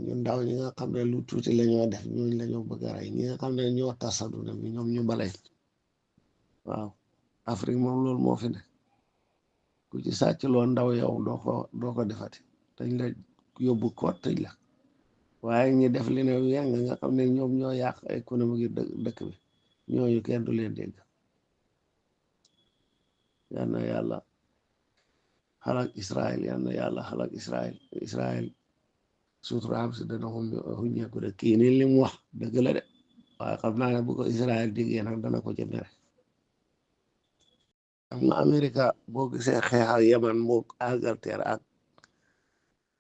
ñu ndaw ñi nga xam ne lu tuuti la ñoo def ñooñu la ñoo bëgg a rey ñi nga xam ne ñoo tas aduna bi ñoom ñu bale waaw Afrique moom loolu moo fi ne ku ci sàcc loo ndaw yow doo ko defati dañ la yóbbu ko tëj la waaye ñi def li ne yang nga xam ne ñoom ñoo yàq économie gi dëkk bi ñooñu kenn du leen dégg yal na yàlla xalak Israël yal na yàlla xalak Israël suturaam si dana xuñeeku de kii nii li mu wax dëgg la de waaye xam naa ne bu ko Israël déggee nag dana ko ci mere xam nga Amérique boo gisee xeex ak Yaman moo Angleterre ak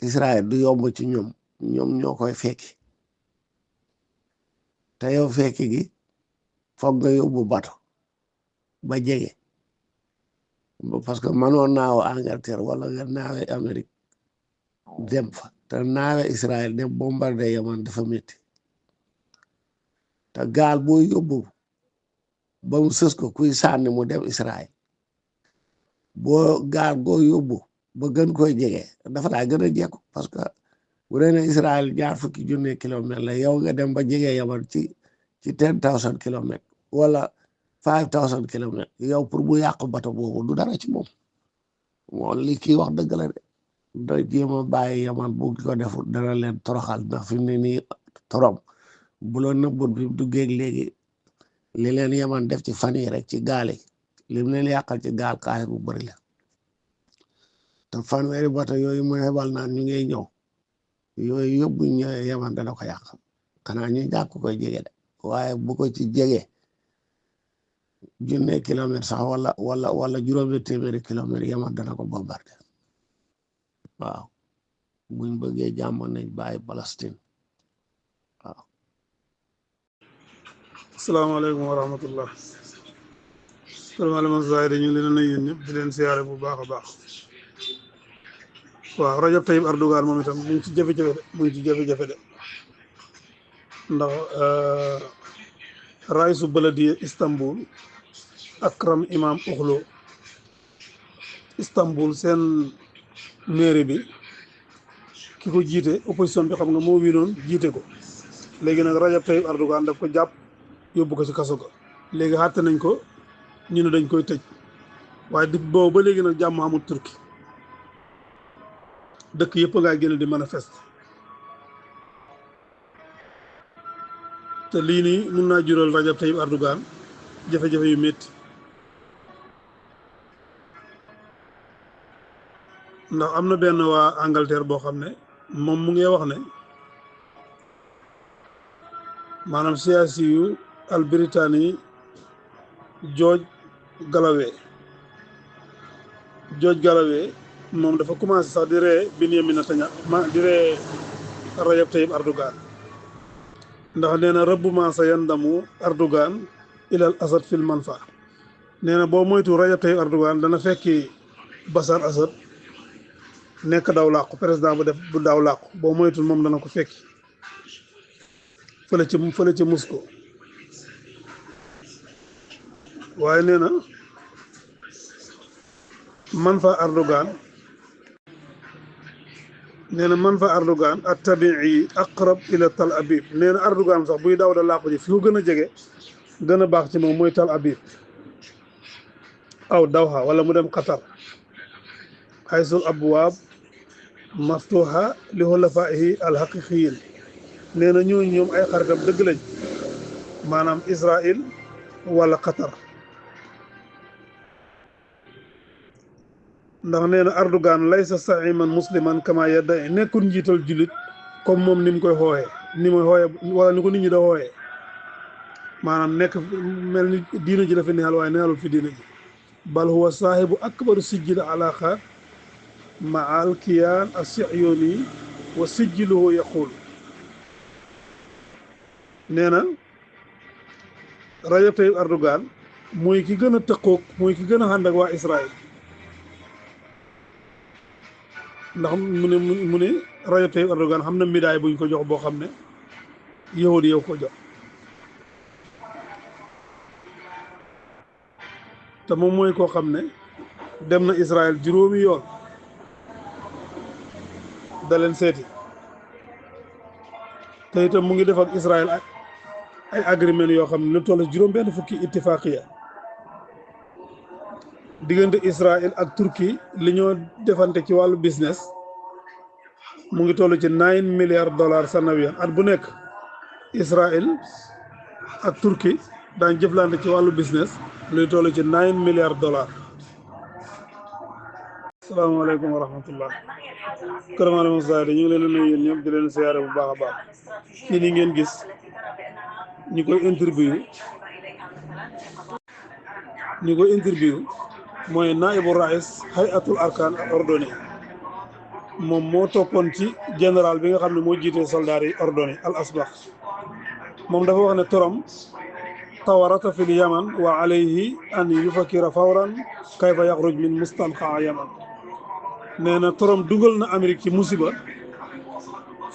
Israël du yomb ci ñoom ñoo koy fekki te yow fekki gi foog nga yóbbu bato ba jege parce que mënoon naaw Angleterre wala nga naawe Amérique dem fa te naawe Israël dem bombardé Yaman dafa métti te gaal boo yóbbu ba mu sës ko kuy sànni mu dem Israël boo gaal goo yóbbu ba gën koy jege dafa laa gën a jekku parce que bu dee ne Israël 20,000 kilomètres la yow nga dem ba jege Yaman ci 10,000 kilomètres wala 5,000 kilomètres yow pour bu yàqu bato boobu du dara ci moom li kii wax dëgg la de da jéem a bàyyi Yaman bu ko deful dana leen toroxal ndax fi mu ne nii torom bu la nëbbut bi duggee léegi li leen Yaman def ci fan yi rek ci gaal yi li mu leen yàqal ci gaal kaay bu bëri la te fanweeri bato yooyu mu xebal naan ñu ngi ñëw yooyu yóbbu ñëwee Yaman dana ko yàq xanaa ñu jàpp koy jege de waaye bu ko ci jege 1,000 kilomètres sax wala juróomi téeméeri kilomètres Yaman dana ko bombardé waaw buñ bëggee jàmm nañ bàyyi Palestine waaw. asalaamaaleykum wa rahmatullah. salaamaaleykum Zahir ñu ngi leen a nuyu ñëpp di leen siyaare bu baax a baax. waaw Rajab Tayyip Erdogan moom itam mu ngi ci jafe-jafe de ndax raisu baladiya Istanbul Akram Imam Oghlo Istanbul seen mairie bi ki ko jiite opposition bi xam nga moo wiinoon jiite ko léegi nag Rajab Tayyip Erdogan daf ko jàpp yóbbu ko ci kaso ga léegi xàtte nañ ko ñu ne dañ koy tëj waaye di boobu ba léegi nag jàmm amul Turki dëkk yëpp ngaa génn di manifeste te lii nii mun naa jural Rajab Tayyip Erdogan jafe-jafe yu métti ndax am na benn waa Angleterre boo xam ne moom mu ngi wax ne maanaam siyaasi yu al Britannique George Galloway moom dafa commencé sax di ree Benjamin Netanyahu di ree Rajab Tayyip Erdogan ndax nee na rabbuma sa yandamu Erdogan ilal asad fil manfa nee na boo moytu Rajab Tayyip Erdogan dana fekki Bashar Assad nekk daw làqu président bu daw làqu boo moytul moom dana ko fekki fële ci Moscou waaye nee na manfa Erdogan at-tabi'i aqrab ila Tal Aviv nee na Erdogan sax buy daw da làqu ji fi ko gën a jege gën a baax ci moom mooy Tal Aviv aw Dawha wala mu dem Qatar haysul abwaab maftuha li xulafaihi alhaqiqiyin nee na ñoom ay xaritam dëgg lañ maanaam Israël wala Qatar ndax nee na Erdogan laysa saiman musliman kama yadda nekkul njiital jullit comme moom ni mu koy xooxee wala ni ko nit ñi da xooxee maanaam nekk mel ni diina ji dafa neexal waaye neexalul fi diina ji bal huwa saahibu akbaru sijjil alaqa ma al kiyaan as-Sihyoni wa sijjiluhu yaqul nee na Rajab Tayyip Erdogan mooy ki gën a tëqoog mooy ki gën a ànd ak waa Israël ndax mu ne Rajab Tayyip Erdogan xam na médaille buñ ko jox boo xam ne yahudi yow ko jox te moom mooy koo xam ne dem na Israël juróomi yoon da leen seeti te itam mu ngi def ak Israël ay agreement yoo xam ne lu toll juróom benn fukki ittifaqiya diggante Israël ak Turquie li ñoo defante ci wàllu business mu ngi toll ci 9 milliards dollars sanawiyan at bu nekk Israël ak Turquie daañ jëflante ci wàllu business luy toll ci 9 milliards dollars. asalaamaaleykum wa rahmatullah. Kër Maam Moussa ñu ngi leen di nuyu yéen ñëpp di leen siyaare bu baax a baax. kii ni ngeen gis ñu koy interview mooy naibu rais hayatul arkan al ordonné moom moo toppoon ci général bi nga xam ne moo jiitee soldat yi ordonné al asbax moom dafa wax ne Trump tawarata fil yaman wa alayhi an yufakkira fawran kayfa yaxruj min mustanqaa yaman nee na Trump dugal na Amérique ci musiba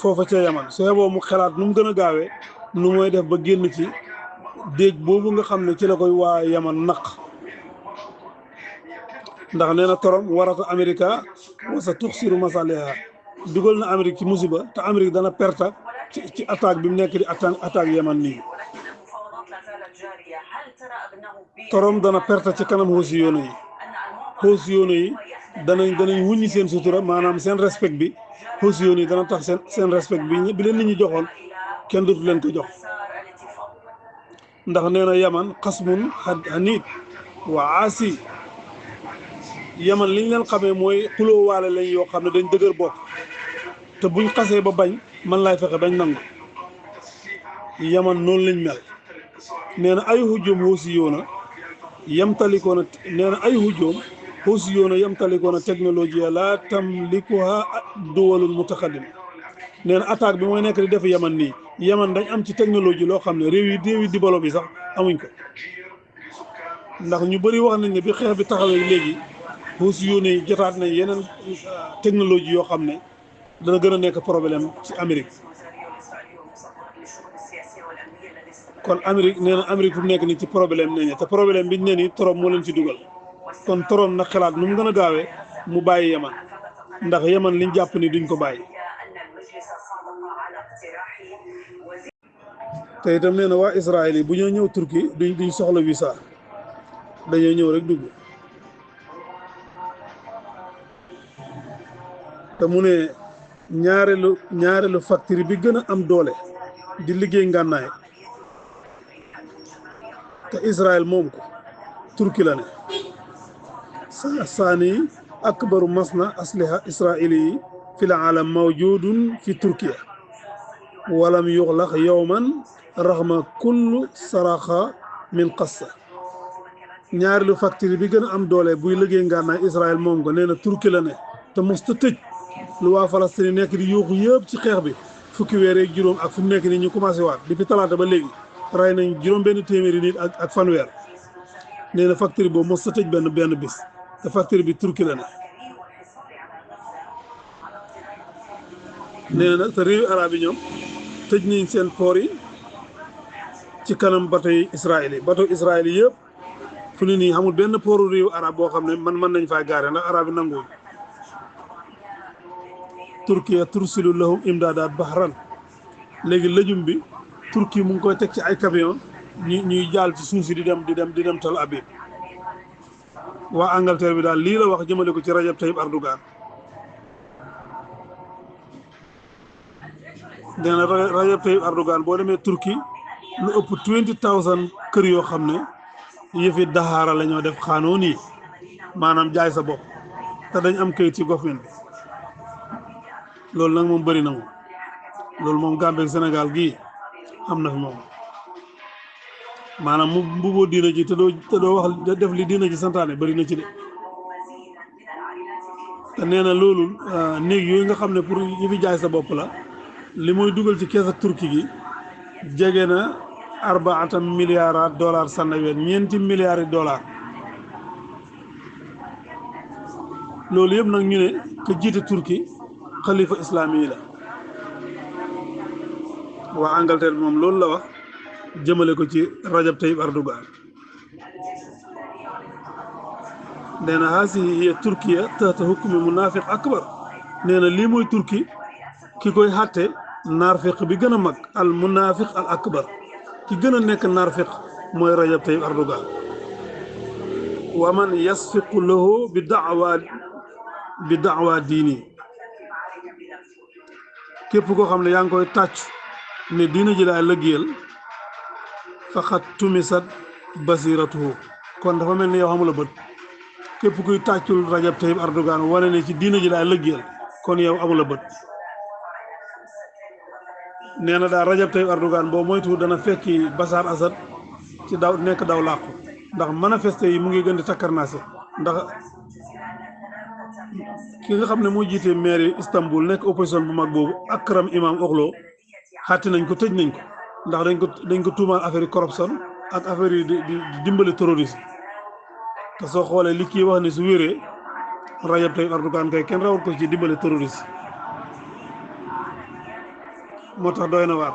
foofa ca yaman su yeboo mu xalaat nu mu gën a gaawee nu mooy def ba génn ci déeg boobu nga xam ne ci la koy waa yaman naq ndax nee na Trump warata Amerika wa sa tuxsiru masaliha dugal na Amérique ci musiba te Amérique dana perte ci attaque bi mu nekk di attaque yaman nii Trump dana perte ci kanam Houthi-yoona yi danañ wuññi seen sutura maanaam seen respect bi Houthi-yoona yi dana tax seen respect bi leen nit ñi joxoon kenn dootu leen ko jox ndax nee na yaman xasmun hanit wa aasi yaman liñ leen xamee mooy xuloo waale lañ yoo xam ne dañ dëgër bopp te buñ xasee ba bañ man laay fexe bañ nangu yaman noonu lañ mel nee na ay hujjoom Houthi-yoona yamtalikoona nee na ay hujjoom Houthi-yoona yamtalikoona technologie la tamlikuha duwalul mutaqaddim nee na attaque bi mooy nekk di def yaman nii yaman dañ am ci technologie loo xam ne réew yi développé bi sax amuñ ko ndax ñu bëri wax nañ ne bi xeex bi taxawee léegi Houthi-yoona yi jotaat nañ yeneen technologie yoo xam ne dana gën a nekk problème ci Amérique kon Amérique nee na Amérique fu mu nekk nii ci problème nañ te problème biñ ne nii Trump moo leen ci dugal kon Trump nag xalaat nu mu gën a gaawee mu bàyyi yaman ndax yaman liñ jàpp ni duñ ko bàyyi te itam nee na waa Israël yi bu ñoo ñëw Turquie duñ soxla visa dañoo ñëw rek dugg te mu ne ñaareelu factory bi gën a am doole di liggéey ngànnaay te Israël moom ko Turquie la ne saani akbaru masna asliha israili fil alam mawjudun fi Turkiya walam yuxlax yowman raxma kullu saraxa min qassa ñaareelu factory bi gën a am doole buy liggéey ngànnaay Israël moom ko nee na Turquie la ne te mos ta tëj lu waa Palestine nekk di yuuxu yëpp ci xeex bi fukki weer ak juróom ak fu mu nekk nii ñu commencé waat depuis talaata ba léegi ray nañ juróom benn téeméeri nit ak fanweer nee na factory boobu mos ta tëj benn bis te factory bi Turquie la ne nee na te réewi arab yi ñoom tëj nañ seen port yi ci kanam bateau yi Israël yi yëpp fu ne nii xamul benn portu réewu arab boo xam ne mën nañ faa gaare ndax arab yi nanguwuñ Turkiya tursilu lahum imdaadaat bahran léegi lëjum bi Turquie mu ngi koy teg ci ay camion ñuy jaal ci suuf si di dem Tel Aviv waa Angleterre bi daal lii la wax jëmale ko ci Rajab Tayyip Erdogan nee na Rajab Tayyip Erdogan boo demee Turquie lu ëpp 20,000 kër yoo xam ne yëfi daxaara la ñoo def xaanoo nii maanaam jaay sa bopp te dañ am kayit ci government bi loolu nag moom bëri na moom loolu moom Gambie ak Sénégal gii am na fi moom maanaam mu mbuboo diina ji te doo wax def li diina ji santaane bëri na ci de te nee na loolu néeg yooyu nga xam ne pour yi fi jaay sa bopp la li mooy dugal ci kees ak Turquie gi jege na 4 milliards dollars sannaween 4 milliards dollars loolu yëpp nag ñu ne ka jiite Turquie xalifa islami yi la waa Angleterre bi moom loolu la wax jëmale ko ci Rajab Tayyip Erdogan nee na haasihi hiya Turkiya tahta hukmi munafiq akbar nee na lii mooy Turquie ki koy xàtte naarfiq bi gën a mag al munafiq al akbar ki gën a nekk naarfiq mooy Rajab Tayyip Erdogan wa man yasfiqu lahu bi da'wa diini képp koo xam ne yaa ngi koy tàccu ne diina ji laay lëggéeyal faqat tumisat basiratuhu kon dafa mel ni yow xamula bët képp kuy tàccul Rajab Tayyip Erdogan wane ne ci diina ji laay lëggéeyal kon yow amula bët nee na daal Rajab Tayyip Erdogan boo moytu dana fekki Bachar Assad ci daw nekk daw làqu ndax manifesté yi mu ngi gën di takkarnaase ndax ki nga xam ne moo jiite maire Istanbul nekk opposition bu mag boobu Akram Imamoglu xàtti nañ ko tëj nañ ko ndax dañ ko tuumaal affaire yi corruption ak affaire yi di dimbali terrorisme te soo xoolee li kii wax ne su wéree Rajab Tayyip Erdogan kay kenn rawul ko ci dimbali terroriste moo tax doy na waar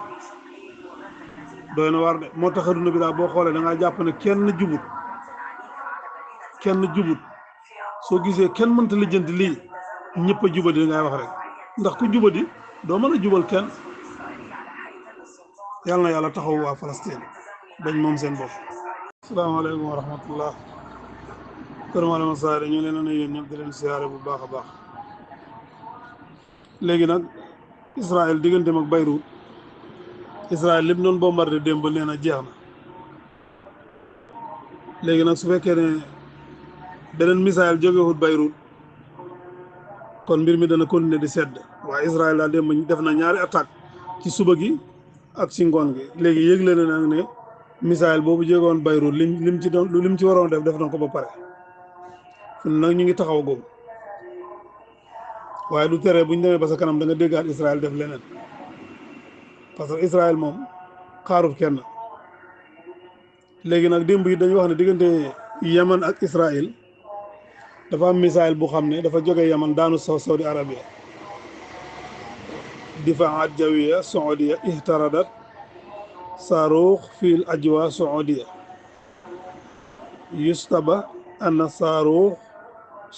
de moo tax adduna bi daal boo xoolee da ngaa jàpp ne kenn jubut soo gisee kenn mënta lijjanti lii ñëpp a jubadi li ngay wax rek ndax ku jubadi doo mën a jubal kenn yàlla na yàlla taxaw waa Palestine bañ moom seen bopp. asalaamaaleykum wa rahmatullah kër Malama Saare ñu leen a nuyu yéen ñëpp di leen siyaare bu baax a baax léegi nag Israël digganteem ak Beyrouth Israël lépp doon bombardé démb nee na jeex na léegi nag su fekkee ne beneen missile jógewut Beyrouth kon mbir mi dana continuer di sedd waaye Israël daal démb def na ñaari attaque ci suba gi ak ci ngoon gi léegi yëgle na nag ne missile boobu jógewoon Beyrouth lim ci waroon def na ko ba pare fu nag ñu ngi taxaw googu waaye du tere bu ñu demee ba sa kanam da nga déggaat Israël def leneen parce que Israël moom xaarut kenn léegi nag démb yi dañu wax ne diggante Yaman ak Israël dafa am missile bu xam ne dafa jóge Yaman daanu Saudi Arabia difaat jawiya Saudiya ihtaradat saaruux fil ajwa Saudiya yustaba anna saaruux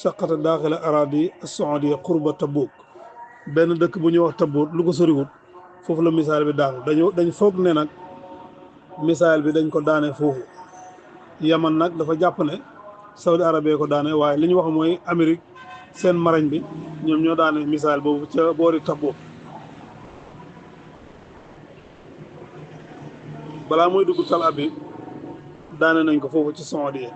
saqata daaxila aradi Saudiya qurba Tabuk benn dëkk bu ñuy wax Tabuk lu ko soriwut foofu la missile bi daanu dañ foog ne nag missile bi dañ ko daane foofu Yaman nag dafa jàpp ne Saudi Arabia ko daane waaye li ñu wax mooy Amérique seen marine bi ñoom ñoo daane missile boobu ca boori Tabuk balaa mooy dugg Tel Aviv daane nañ ko foofu ci Saudiya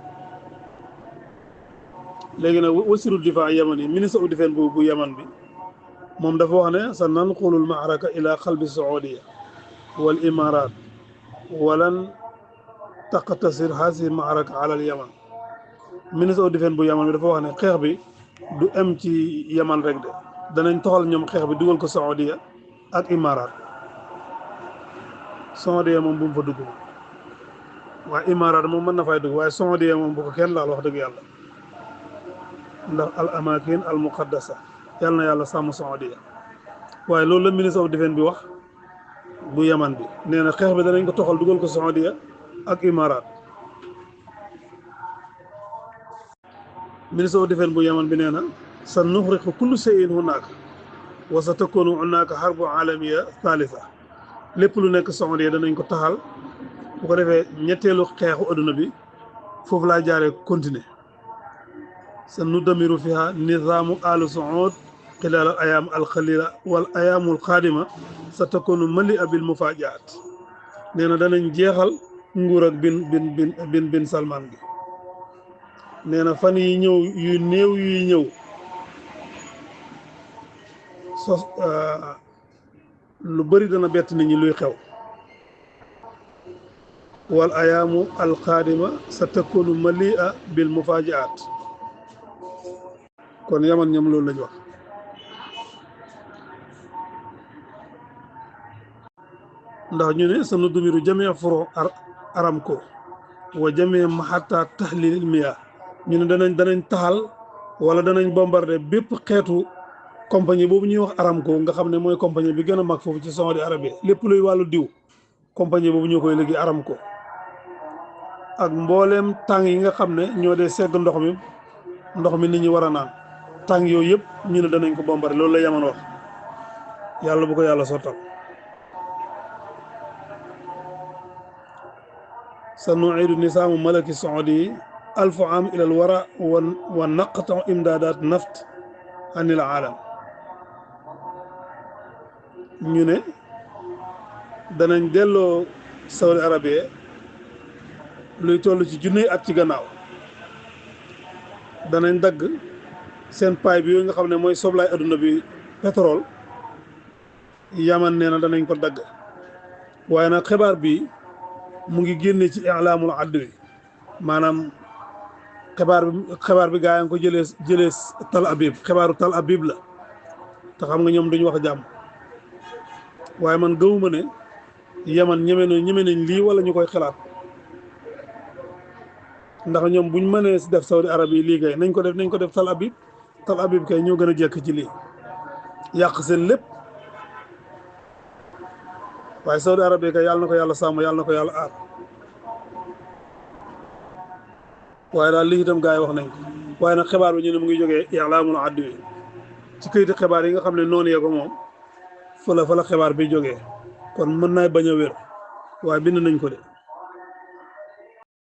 léegi nag wasiru difaa yaman yi ministre du défense bu yaman bi moom dafa wax ne sa nanqulul maaraka ila qalbi Saudiya wal imarat walan taqtasir hasi maaraka ala al yaman ministre du défense bu yaman bi dafa wax ne xeex bi du em ci yaman rek de danañ toxal ñoom xeex bi dugal ko Saudiya ak imarat Saudiya moom bu mu fa dugg waaye imarat moom mën na fay dugg waaye Saudiya moom bu ko kenn laal wax dëgg yàlla ndax al amakin al muqaddasa yàlla na yàlla sàmm Saudiya waaye loolu la ministre of defense bi wax bu yaman bi nee na xeex bi danañ ko toxal dugal ko Saudiya ak imarat ministre of defense bu yaman bi nee na sa nuxriqu kullu shay'in hunaaka wa sa takunu hunaaka harbu alamiya thalitha lépp lu nekk Saudiya danañ ko taxal bu ko defee ñetteelu xeexu adduna bi foofu laa jaaree continuer sa nudamiru fiha nizaamu alu Saud xilal al ayaam al xalila wal ayaamul xaadima sa takunu mali abil mufajaat nee na danañ jeexal nguur ak bin Salman gi nee na fan yi ñëw yu néew yuy ñëw lu bëri dana bett nit ñi luy xew wal ayaamu alqaadima sa takunu malia bil mufajaat kon yaman ñoom loolu lañ wax ndax ñu ne sa nudumiru jamee furo Aramco wa jamee maxata tahlil miya ñu ne danañ taxal wala danañ bombardé bépp xeetu compagnie boobu ñuy wax Aramco nga xam ne mooy compagnie bi gën a mag foofu ci Saudi Arabie lépp luy wàllu diw compagnie boobu ñoo koy liggéey Aramco ak mbooleem tàng yi nga xam ne ñoo dee segg ndox mi nit ñi war a naan tàng yooyu yëpp ñu ne danañ ko bombardé loolu la yaman wax yàlla bu ko yàlla sottal sa nuidu nisaamu malaki saudi alfu am ilal wara wa naqta imdaadat naft anil aalam ñu ne danañ delloo Saudi Arabie luy toll ci junniy at ci gannaaw danañ dagg seen paay bi yooyu nga xam ne mooy soblaay adduna bi pétrole Yaman nee na danañ ko dagg waaye nag xibaar bi mu ngi génne ci ilaamul adwi maanaam xibaar bi gaa yi nga ko jëlee Tal Abib xibaaru Tal Abib la te xam nga ñoom duñ wax jàmm waaye man gëwuma ne Yaman ñeme nañ lii wala ñu koy xalaat ndax ñoom buñ mënee def Saudi Arabie lii kay nañ ko def Tal Abib kay ñoo gën a jekk ci lii yàq seen lépp waaye Saudi Arabie kay yàlla na ko yàlla sàmm yàlla na ko yàlla aar waaye daal lii itam gaa yi wax nañ ko waaye nag xibaar bi ñu ne mu ngi jógee ilaamul adwi ci këyiti xibaar yi nga xam ne noonu yee ko moom fa la xibaar bi jógee kon mën naa bañ a wér waaye bind nañ ko de